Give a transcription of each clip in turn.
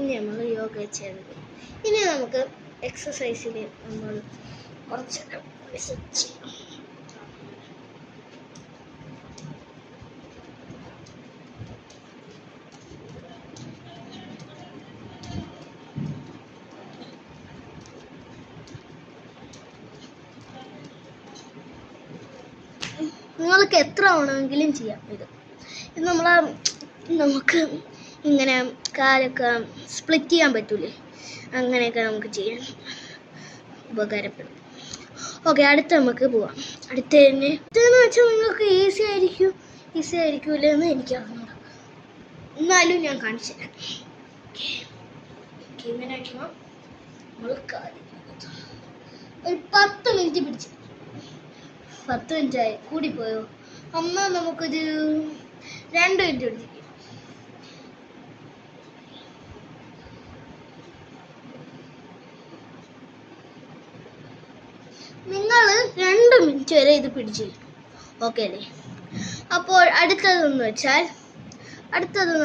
കഴിഞ്ഞ് നമ്മൾ യോഗ ചെയ്തത്. ഇനി നമുക്ക് എക്സസൈസിൽ നമ്മൾ കുറച്ച് ചെയ്യാം. നിങ്ങൾക്ക് എത്ര വേണമെങ്കിലും ചെയ്യാം. ഇത് നമുക്ക് ഇങ്ങനെ കാലൊക്കെ സ്പ്ലിറ്റ് ചെയ്യാൻ പറ്റൂലേ, അങ്ങനെയൊക്കെ നമുക്ക് ചെയ്യാൻ ഉപകാരപ്പെടും. ഓക്കെ, അടുത്ത നമുക്ക് പോവാം. അടുത്തതെന്ന് വെച്ചാൽ നിങ്ങൾക്ക് ഈസി ആയിരിക്കൂലേ എന്ന് എനിക്ക് അറിഞ്ഞൂടാ, എന്നാലും ഞാൻ കാണിച്ചു തരാം. ഇങ്ങനെ വയ്ക്കണം. നമ്മൾ ഒരു 10 മിനിറ്റ് പിടിച്ച് 10 മിനിറ്റായി കൂടിപ്പോയോ അമ്മ, നമുക്കൊരു 2 മിനിറ്റ് പിടിച്ചിരിക്കും. നിങ്ങൾ 2 മിനിറ്റ് വരെ ഇത് പിടിച്ചു. ഓക്കെ അല്ലേ? അപ്പോൾ അടുത്തതെന്ന് വെച്ചാൽ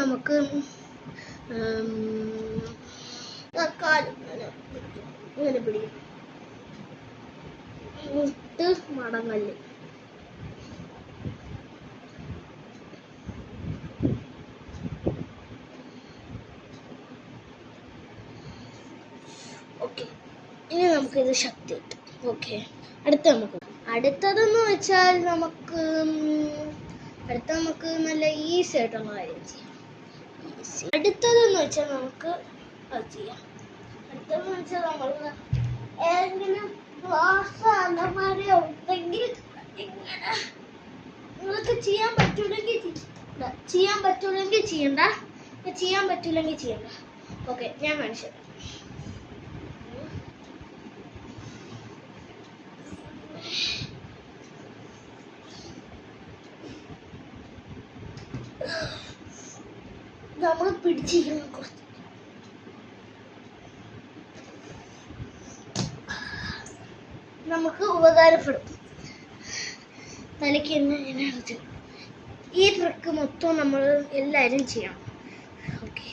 നമുക്ക് ഇങ്ങനെ പിടിക്കും. മുട്ട് മടങ്ങല്. ഓക്കെ, ഇനി നമുക്കിത് ശക്തി കിട്ടും. ഓക്കെ, അടുത്തതെന്ന് വെച്ചാൽ നമുക്ക് നല്ല ഈസി ആയിട്ടുള്ള കാര്യം ചെയ്യാം. അടുത്തതെന്ന് വെച്ചാൽ നമുക്ക് അത് ചെയ്യാം. അടുത്തതെന്ന് വെച്ചാൽ നമ്മൾ ഏതെങ്കിലും ഗ്ലാസ് അലമാരയോ ഉണ്ടെങ്കിൽ ഇങ്ങനെ നിങ്ങൾക്ക് ചെയ്യാൻ പറ്റൂലെങ്കിൽ ചെയ്യണ്ട. ഓക്കെ, ഞാൻ കാണിച്ചു തരാം. നമ്മൾ പിടിച്ചിരിക്കണം കുറച്ച്. നമുക്ക് ഉപകാരപ്പെടും. തലയ്ക്ക് തന്നെ എനർജി. ഈ ട്രിക്ക് മൊത്തം നമ്മൾ എല്ലാവരും ചെയ്യണം. ഓക്കെ,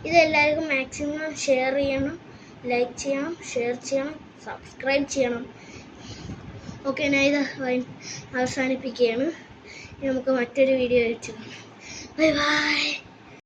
ഇതെല്ലാവർക്കും മാക്സിമം ഷെയർ ചെയ്യണം, ലൈക്ക് ചെയ്യണം, ഷെയർ ചെയ്യണം, സബ്സ്ക്രൈബ് ചെയ്യണം. ഓക്കെ, ഞാൻ ഇത് അവസാനിപ്പിക്കുകയാണ്. നമുക്ക് മറ്റൊരു വീഡിയോ വെച്ച് കാണാം. Bye bye.